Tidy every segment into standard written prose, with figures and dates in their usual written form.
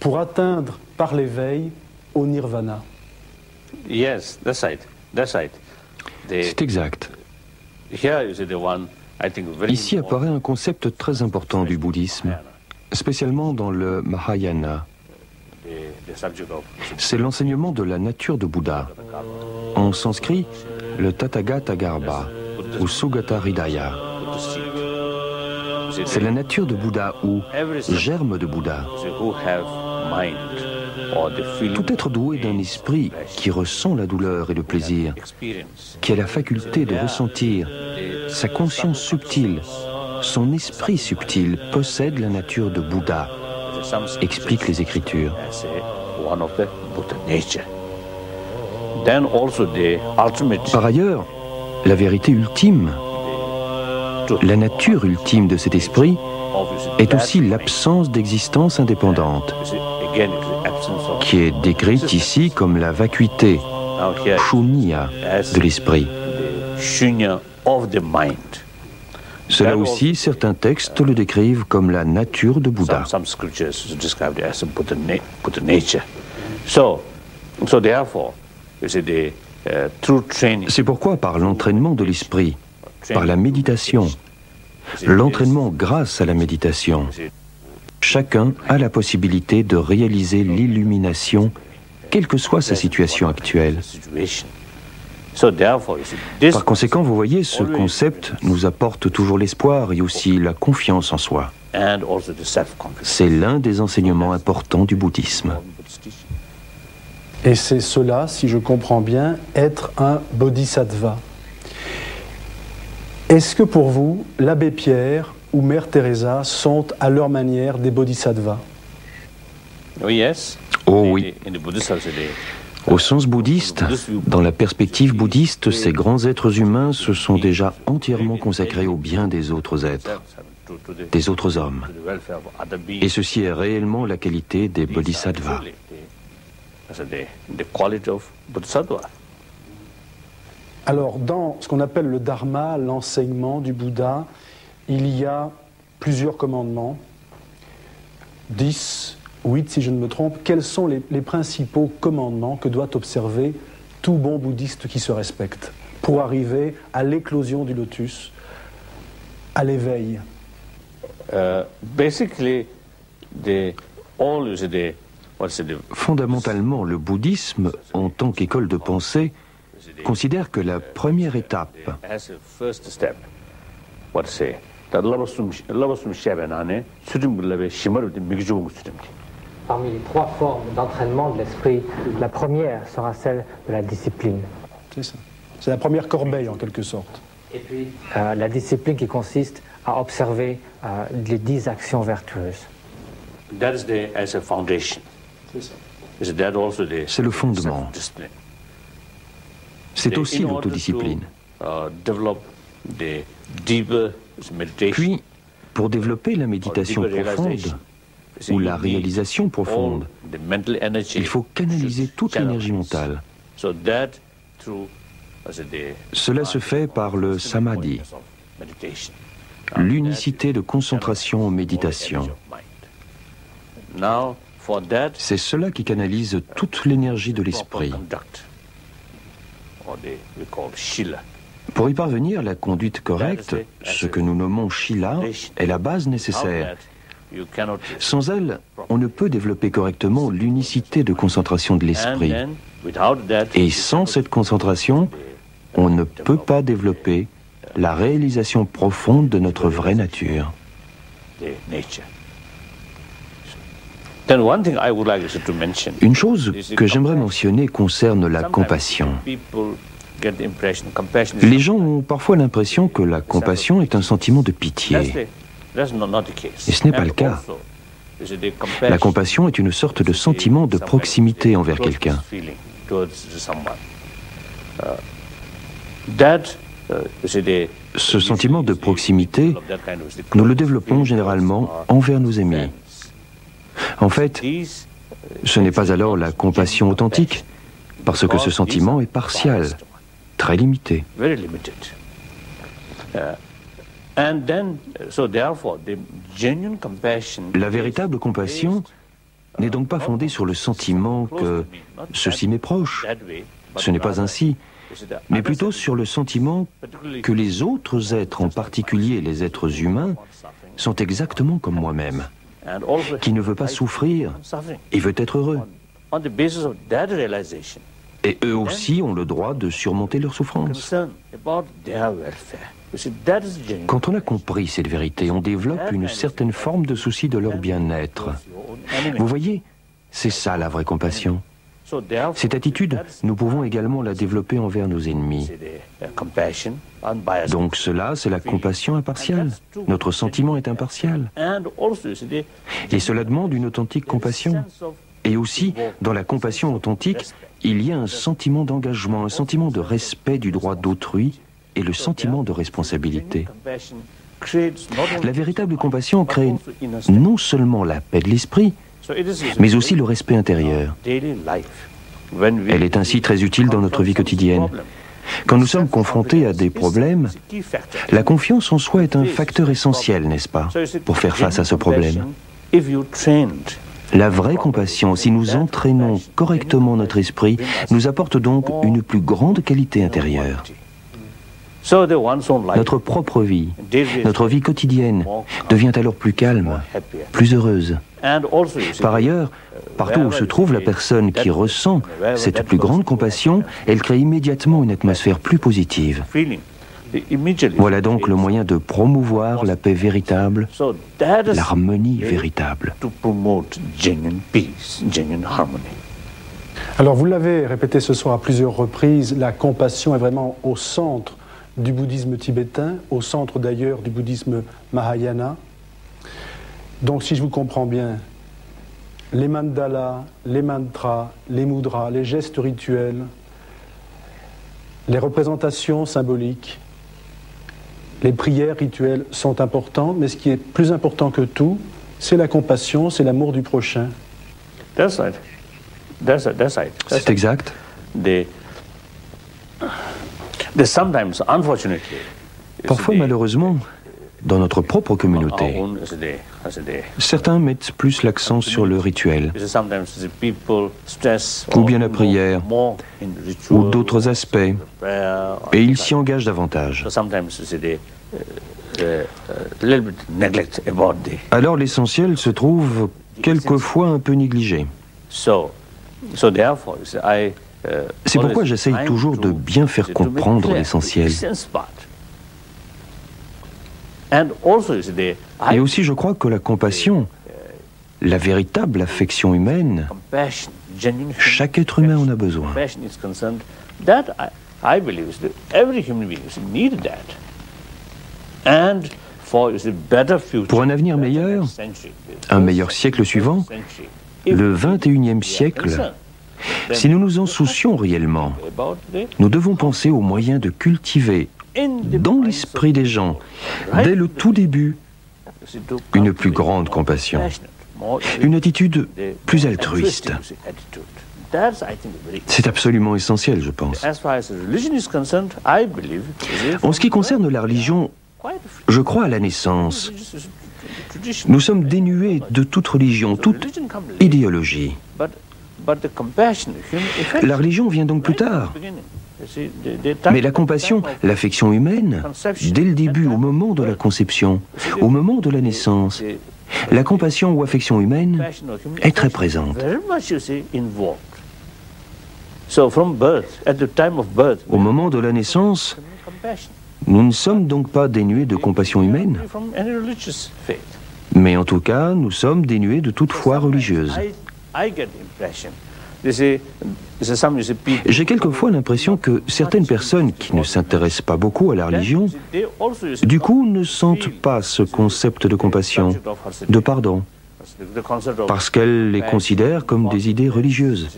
pour atteindre par l'éveil au nirvana. Yes, that's right. That's right. C'est exact. Here is the one, I think, very Ici apparaît un concept très important du bouddhisme, spécialement dans le Mahayana. the subject of C'est l'enseignement de la nature de Bouddha. En sanskrit, le Tathagata Garbha ou Sugata Hridaya. C'est la nature de Bouddha ou germe de Bouddha. who have mind or the feeling Tout être doué d'un esprit qui ressent la douleur et le plaisir, experience. qui a la faculté de ressentir, sa conscience subtile, son esprit subtil possède la nature de Bouddha, expliquent les Écritures. As one of the Buddha nature. Then also the ultimate Par ailleurs, la vérité ultime, la nature ultime de cet esprit est aussi l'absence d'existence indépendante, again it is the absence of qui est décrite ici comme la vacuité, now here shunya, de l'esprit. the shunya of the mind. Cela aussi, certains textes le décrivent comme la nature de Bouddha. Some scriptures describe it as a Buddha nature. So therefore, you see the true training. C'est pourquoi par l'entraînement de l'esprit, par la méditation, l'entraînement grâce à la méditation, chacun a la possibilité de réaliser l'illumination, quelle que soit sa situation actuelle. So therefore, you see, this Par conséquent, vous voyez, ce concept nous apporte toujours l'espoir et aussi la confiance en soi. and also the self-confidence. C'est l'un des enseignements importants du bouddhisme. Et c'est cela, si je comprends bien, être un bodhisattva. Est-ce que pour vous, l'abbé Pierre ou Mère Teresa sont à leur manière des bodhisattvas? Oh yes. Oh oui. In the Buddhist society, Au sens bouddhiste, dans la perspective bouddhiste, ces grands êtres humains se sont déjà entièrement consacrés au bien des autres êtres, des autres hommes. to the welfare of other beings. Et ceci est réellement la qualité des bodhisattvas. The quality of Bodhisattva. Alors, dans ce qu'on appelle le dharma, l'enseignement du Bouddha, il y a plusieurs commandements, 10, 8 si je ne me trompe. Quels sont les principaux commandements que doit observer tout bon bouddhiste qui se respecte pour arriver à l'éclosion du lotus, à l'éveil? Basically, Fondamentalement, le bouddhisme, en tant qu'école de pensée, considère que la première étape, as a first step, what say, labasum shabanane, sudim shimaru de migju sudim. Parmi les trois formes d'entraînement de l'esprit, la première sera celle de la discipline. C'est ça. C'est la première corbeille en quelque sorte. Et puis la discipline qui consiste à observer les 10 actions vertueuses. That is as a foundation. C'est ça. Is that also the c'est le fondement. self-discipline? C'est aussi In order l'autodiscipline. to, develop the deeper meditation. Puis, pour développer la méditation profonde, ou la réalisation profonde, the mental energy il faut canaliser should toute l'énergie channelize. mentale. So that through the Cela se fait par le samadhi, of meditation. l'unicité de concentration en méditation. Now, for that, C'est cela qui canalise toute l'énergie de proper l'esprit. conduct, or we call shila. Pour y parvenir, la conduite correcte, ce que nous nommons shila, est la base nécessaire. Without that, you cannot. Sans elle, on ne peut développer correctement l'unicité de concentration de And l'esprit. then, without that, Et sans cette concentration, on ne peut pas développer la réalisation profonde de notre vraie nature. the nature. Then one thing I would like also to mention. Une chose que j'aimerais mentionner concerne la compassion. People get the impression compassion is Les gens ont parfois l'impression que la compassion est un sentiment de pitié. That's not the case. Et ce n'est pas And le cas. also, you see, the La compassion est une sorte de sentiment de proximité envers quelqu'un. feeling towards someone. That, you see, Ce sentiment de proximité, of that kind of nous le développons généralement envers nos amis. En fait, These, ce n'est pas alors la compassion authentique, parce que ce sentiment est partial, très limité. very limited. And then, so therefore, the genuine compassion La véritable compassion n'est donc pas fondé sur le sentiment que ceci m'est proche. Ce n'est pas ainsi, mais plutôt sur le sentiment que les autres êtres, en particulier les êtres humains, sont exactement comme moi-même, qui ne veut pas souffrir et veut être heureux. Et eux aussi ont le droit de surmonter leurs souffrances. Quand on a compris cette vérité, on développe une certaine forme de souci de leur bien-être. Vous voyez, c'est ça la vraie compassion. Cette attitude, nous pouvons également la développer envers nos ennemis. Donc cela, c'est la compassion impartiale. Notre sentiment est impartial. Et cela demande une authentique compassion. Et aussi, dans la compassion authentique, il y a un sentiment d'engagement, un sentiment de respect du droit d'autrui et le sentiment de responsabilité. La véritable compassion crée non seulement la paix de l'esprit, mais aussi le respect intérieur. Elle est ainsi très utile dans notre vie quotidienne. Quand nous sommes confrontés à des problèmes, la confiance en soi est un facteur essentiel, n'est-ce pas, pour faire face à ce problème. La vraie compassion, si nous entraînons correctement notre esprit, nous apporte donc une plus grande qualité intérieure. Notre propre vie, notre vie quotidienne devient alors plus calme, plus heureuse. Par ailleurs, partout où se trouve la personne qui ressent cette plus grande compassion, elle crée immédiatement une atmosphère plus positive. Voilà donc le moyen de promouvoir la paix véritable, l'harmonie véritable. Alors vous l'avez répété ce soir à plusieurs reprises, la compassion est vraiment au centre du bouddhisme tibétain, au centre d'ailleurs du bouddhisme Mahayana. Donc si je vous comprends bien, les mandalas, les mantras, les mudras, les gestes rituels, les représentations symboliques, les prières rituelles sont importantes, mais ce qui est plus important que tout, c'est la compassion, c'est l'amour du prochain. C'est exact. Parfois, malheureusement, dans notre propre communauté, certains mettent plus l'accent sur le rituel, ou bien la prière, ou d'autres aspects, et ils s'y engagent davantage. Alors l'essentiel se trouve quelquefois un peu négligé. C'est pourquoi j'essaye toujours de bien faire comprendre l'essentiel. Et aussi, je crois que la compassion, la véritable affection humaine, chaque être humain en a besoin. Pour un avenir meilleur, un meilleur siècle suivant, le 21e siècle, si nous nous en soucions réellement, nous devons penser aux moyens de cultiver dans l'esprit des gens, dès le tout début, une plus grande compassion, une attitude plus altruiste. C'est absolument essentiel, je pense. En ce qui concerne la religion, je crois à la naissance. Nous sommes dénués de toute religion, toute idéologie. La religion vient donc plus tard. Mais la compassion, l'affection humaine, dès le début, au moment de la conception, au moment de la naissance, la compassion ou affection humaine est très présente. Au moment de la naissance, nous ne sommes donc pas dénués de compassion humaine, mais en tout cas, nous sommes dénués de toute foi religieuse. J'ai quelquefois l'impression que certaines personnes qui ne s'intéressent pas beaucoup à la religion, du coup, ne sentent pas ce concept de compassion, de pardon, parce qu'elles les considèrent comme des idées religieuses.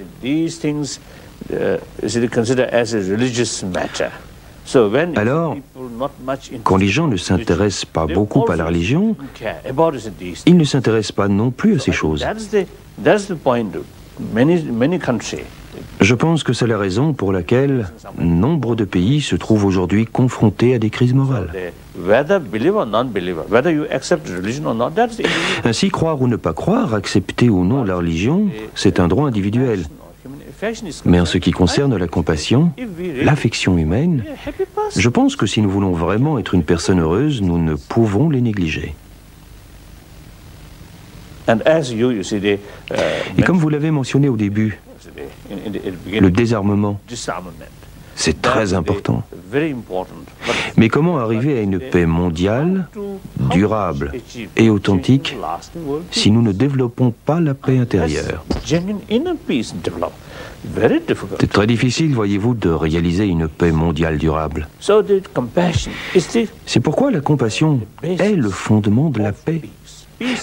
Alors, quand les gens ne s'intéressent pas beaucoup à la religion, ils ne s'intéressent pas non plus à ces choses. many countries. Je pense que c'est la raison pour laquelle nombre de pays se trouvent aujourd'hui confrontés à des crises morales. Whether believer or non-believer, whether you accept religion or not, that's individual. Ainsi, croire ou ne pas croire, accepter ou non la religion, c'est un droit individuel. Mais en ce qui concerne la compassion, l'affection humaine, je pense que si nous voulons vraiment être une personne heureuse, nous ne pouvons les négliger. Et comme vous l'avez mentionné au début, le désarmement, c'est très important. Mais comment arriver à une paix mondiale, durable et authentique si nous ne développons pas la paix intérieure? C'est très difficile, voyez-vous, de réaliser une paix mondiale durable. C'est pourquoi la compassion est le fondement de la paix.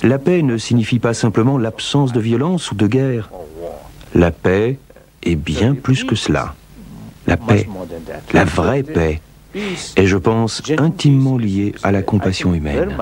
La paix ne signifie pas simplement l'absence de violence ou de guerre. La paix est bien plus que cela. La paix, la vraie paix, est, je pense, intimement liée à la compassion humaine.